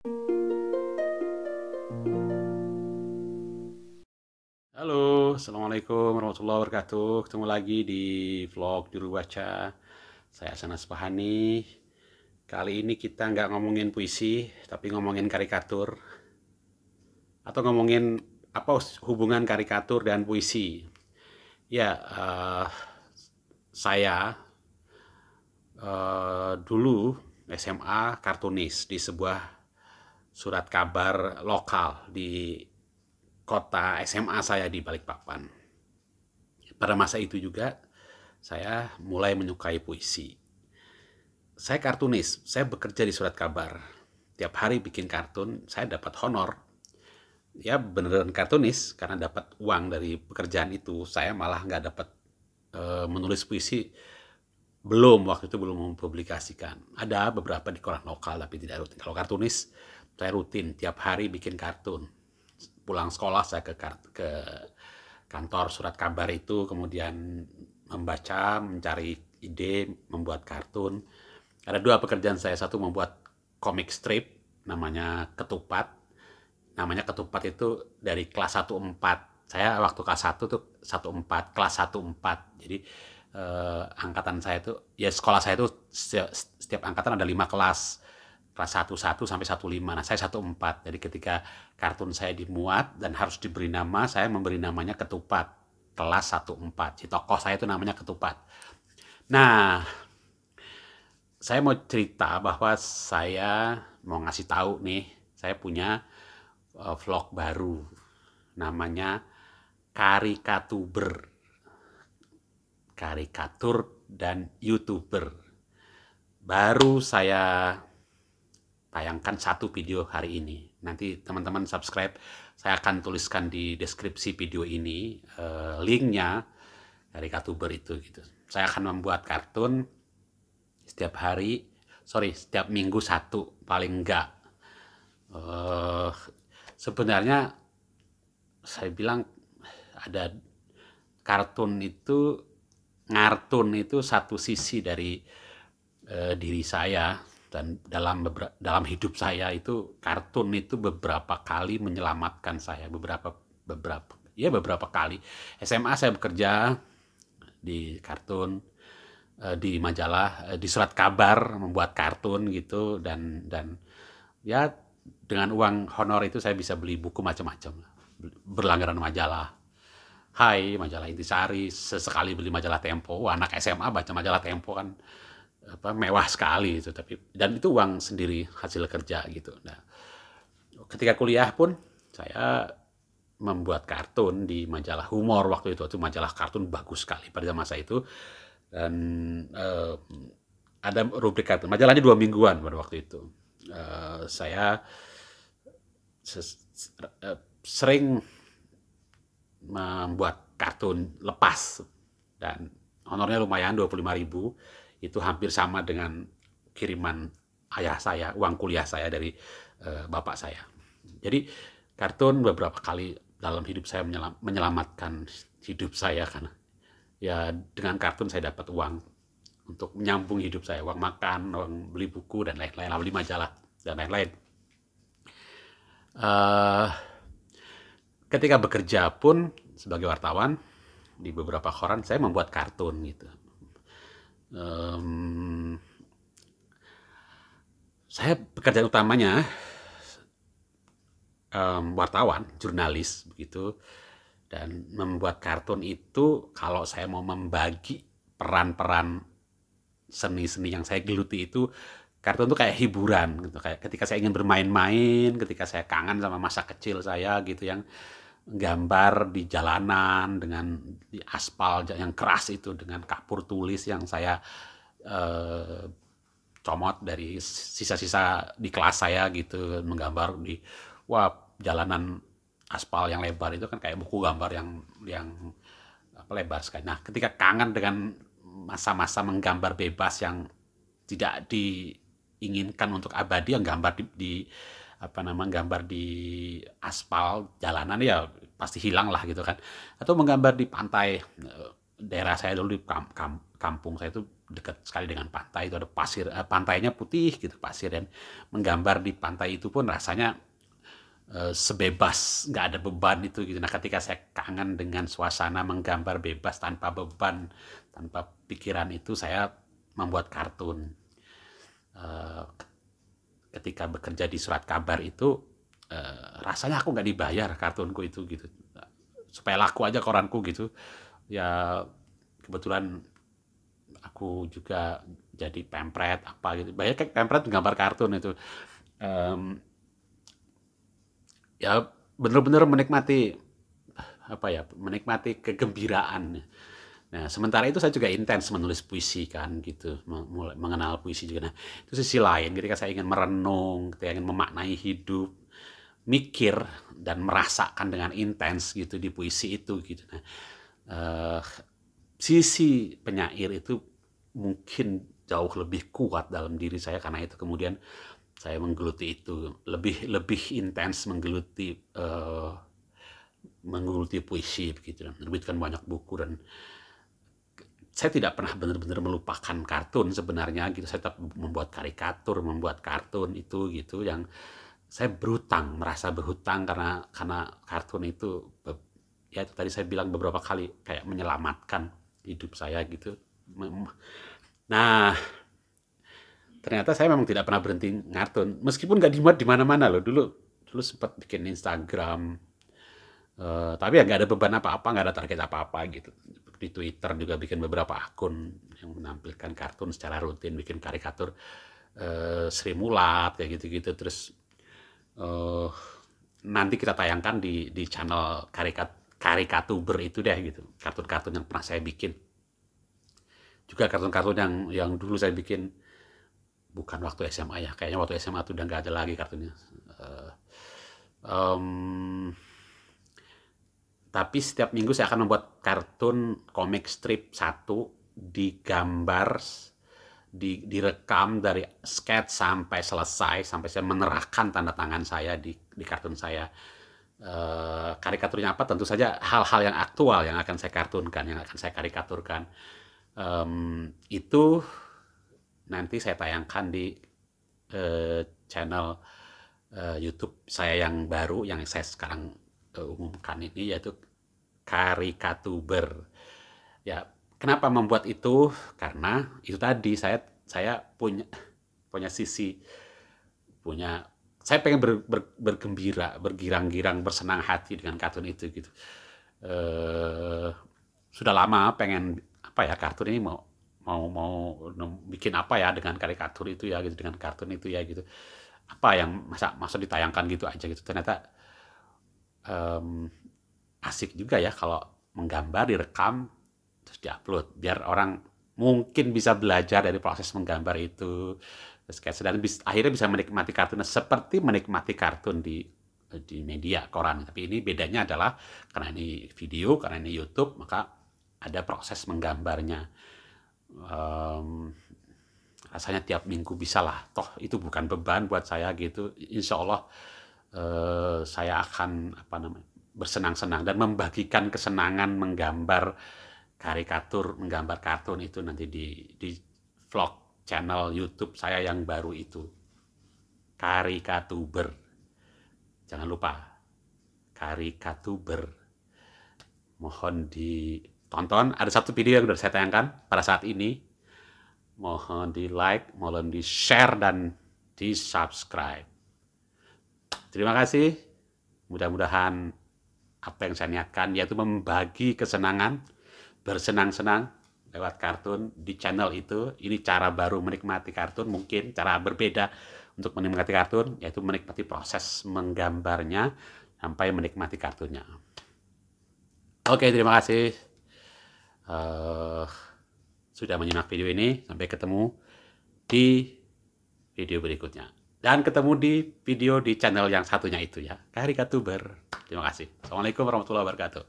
Halo, Assalamualaikum warahmatullahi wabarakatuh. Ketemu lagi di vlog Juru Baca. Saya Sanas Pahani. Kali ini kita nggak ngomongin puisi, tapi ngomongin karikatur. Atau ngomongin apa hubungan karikatur dan puisi. Ya, saya dulu SMA kartunis di sebuah surat kabar lokal di kota SMA saya di Balikpapan. Pada masa itu juga saya mulai menyukai puisi. Saya kartunis, saya bekerja di surat kabar. Tiap hari bikin kartun, saya dapat honor. Ya beneran kartunis, karena dapat uang dari pekerjaan itu. Saya malah nggak dapat menulis puisi, belum, waktu itu belum mempublikasikan. Ada beberapa di koran lokal, tapi tidak rutin. Kalau kartunis, saya rutin, tiap hari bikin kartun. Pulang sekolah saya ke kantor surat kabar itu, kemudian membaca, mencari ide, membuat kartun. Ada dua pekerjaan saya, satu membuat komik strip, namanya Ketupat. Namanya Ketupat itu dari kelas 1-4. Saya waktu kelas 1 tuh 1-4, kelas 1-4. Jadi angkatan saya itu, ya sekolah saya itu setiap angkatan ada 5 kelas. Kelas 1-1 sampai 1-5. Nah, saya 1-4. Jadi ketika kartun saya dimuat dan harus diberi nama, saya memberi namanya Ketupat. Kelas 1-4. Si tokoh saya itu namanya Ketupat. Nah, saya mau cerita bahwa saya mau ngasih tahu nih, saya punya vlog baru. Namanya Karikatuber. Karikatur dan YouTuber. Baru saya tayangkan satu video hari ini. Nanti teman-teman subscribe, saya akan tuliskan di deskripsi video ini linknya Karikatuber itu gitu. Saya akan membuat kartun setiap hari, setiap minggu satu paling enggak. Sebenarnya saya bilang ada kartun itu, ngartun itu satu sisi dari diri saya, dan dalam hidup saya itu kartun itu beberapa kali menyelamatkan saya, beberapa kali. SMA saya bekerja di kartun, di majalah, di surat kabar membuat kartun gitu, dan ya dengan uang honor itu saya bisa beli buku macam-macam, berlangganan majalah. Hai, majalah Intisari, sesekali beli majalah Tempo. Wah, anak SMA baca majalah Tempo kan mewah sekali itu, tapi dan itu uang sendiri hasil kerja gitu. Nah, ketika kuliah pun saya membuat kartun di majalah humor waktu itu majalah kartun bagus sekali pada masa itu, dan ada rubrik kartun. Majalahnya 2 mingguan pada waktu itu. Saya sering membuat kartun lepas dan honornya lumayan, 25.000. Itu hampir sama dengan kiriman ayah saya, uang kuliah saya dari bapak saya. Jadi kartun beberapa kali dalam hidup saya menyelamatkan hidup saya, karena ya dengan kartun saya dapat uang untuk menyambung hidup saya, uang makan, uang beli buku dan lain-lain, beli majalah dan lain-lain. Ketika bekerja pun sebagai wartawan di beberapa koran, saya membuat kartun gitu. Saya pekerjaan utamanya wartawan, jurnalis begitu, dan membuat kartun itu kalau saya mau membagi peran-peran seni-seni yang saya geluti itu, kartun itu kayak hiburan gitu. Kayak ketika saya ingin bermain-main, ketika saya kangen sama masa kecil saya gitu, yang gambar di jalanan dengan di aspal yang keras itu dengan kapur tulis yang saya comot dari sisa-sisa di kelas saya gitu, menggambar di jalanan aspal yang lebar itu kan kayak buku gambar yang lebar sekali. Nah, ketika kangen dengan masa-masa menggambar bebas yang tidak diinginkan untuk abadi, yang gambar gambar di aspal jalanan, ya pasti hilang lah gitu kan. Atau menggambar di pantai, daerah saya dulu di kampung saya itu dekat sekali dengan pantai, itu ada pasir, pantainya putih gitu, pasir, dan menggambar di pantai itu pun rasanya sebebas, nggak ada beban itu gitu. Nah, ketika saya kangen dengan suasana menggambar bebas tanpa beban, tanpa pikiran itu, saya membuat kartun. Eh, Ketika bekerja di surat kabar itu, rasanya aku nggak dibayar kartunku itu gitu, supaya laku aja koranku gitu ya. Kebetulan aku juga jadi pempret apa gitu, banyak kayak pempret gambar kartun itu. Em, Ya bener-bener menikmati apa ya, menikmati kegembiraan. Nah, sementara itu saya juga intens menulis puisi kan gitu, mulai mengenal puisi juga. Nah, itu sisi lain ketika saya ingin merenung, ketika ingin memaknai hidup, mikir dan merasakan dengan intens gitu di puisi itu gitu. Nah, eh, sisi penyair itu mungkin jauh lebih kuat dalam diri saya, karena itu kemudian saya menggeluti itu lebih lebih intens, menggeluti puisi begitu, dan menerbitkan banyak buku. Dan saya tidak pernah benar-benar melupakan kartun sebenarnya gitu. Saya tetap membuat karikatur, membuat kartun itu gitu, yang saya berhutang, merasa berhutang, karena kartun itu ya itu tadi saya bilang beberapa kali kayak menyelamatkan hidup saya gitu. Nah, ternyata saya memang tidak pernah berhenti ngartun, meskipun nggak dimuat di mana-mana loh. Dulu sempat bikin Instagram, tapi ya nggak ada beban apa-apa, nggak ada target apa-apa gitu. Di Twitter juga bikin beberapa akun yang menampilkan kartun secara rutin, bikin karikatur, Sri Mulat kayak gitu-gitu. Terus eh, nanti kita tayangkan di channel karikatuber itu deh gitu, kartun-kartun yang pernah saya bikin. Juga kartun-kartun yang dulu saya bikin, bukan waktu SMA ya, kayaknya waktu SMA tuh udah nggak ada lagi kartunya. Eh, em, tapi setiap minggu saya akan membuat kartun komik strip satu, digambar, direkam dari sketch sampai selesai, sampai saya menerahkan tanda tangan saya di kartun saya. Karikaturnya apa? Tentu saja hal-hal yang aktual yang akan saya kartunkan, yang akan saya karikaturkan. Itu nanti saya tayangkan di channel YouTube saya yang baru, yang saya sekarang umumkan ini, yaitu Karikatuber. Ya, kenapa membuat itu? Karena itu tadi saya punya sisi, punya saya pengen bergembira, bergirang-girang, bersenang hati dengan kartun itu gitu. Eh, Sudah lama pengen apa ya, kartun ini mau mau mau bikin apa ya dengan karikatur itu ya gitu, dengan kartun itu ya gitu. Apa yang masa ditayangkan gitu aja gitu. Ternyata em, asik juga ya kalau menggambar, direkam, terus diupload, biar orang mungkin bisa belajar dari proses menggambar itu, sketsa, dan akhirnya bisa menikmati kartunnya seperti menikmati kartun di media koran. Tapi ini bedanya adalah karena ini video, karena ini YouTube, maka ada proses menggambarnya. Em, Rasanya tiap minggu bisa lah, toh itu bukan beban buat saya gitu. Insya Allah saya akan apa namanya, bersenang-senang dan membagikan kesenangan menggambar karikatur, menggambar kartun itu nanti di vlog channel YouTube saya yang baru itu, Karikatuber. Jangan lupa, Karikatuber. Mohon ditonton. Ada satu video yang sudah saya tayangkan pada saat ini. Mohon di like, mohon di share, dan di subscribe. Terima kasih. Mudah-mudahan apa yang saya niatkan, yaitu membagi kesenangan, bersenang-senang lewat kartun di channel itu. Ini cara baru menikmati kartun, mungkin cara berbeda untuk menikmati kartun, yaitu menikmati proses menggambarnya sampai menikmati kartunnya. Oke, terima kasih sudah menyimak video ini. Sampai ketemu di video berikutnya. Dan ketemu di video di channel yang satunya itu ya, Karikatuber. Terima kasih. Assalamualaikum warahmatullahi wabarakatuh.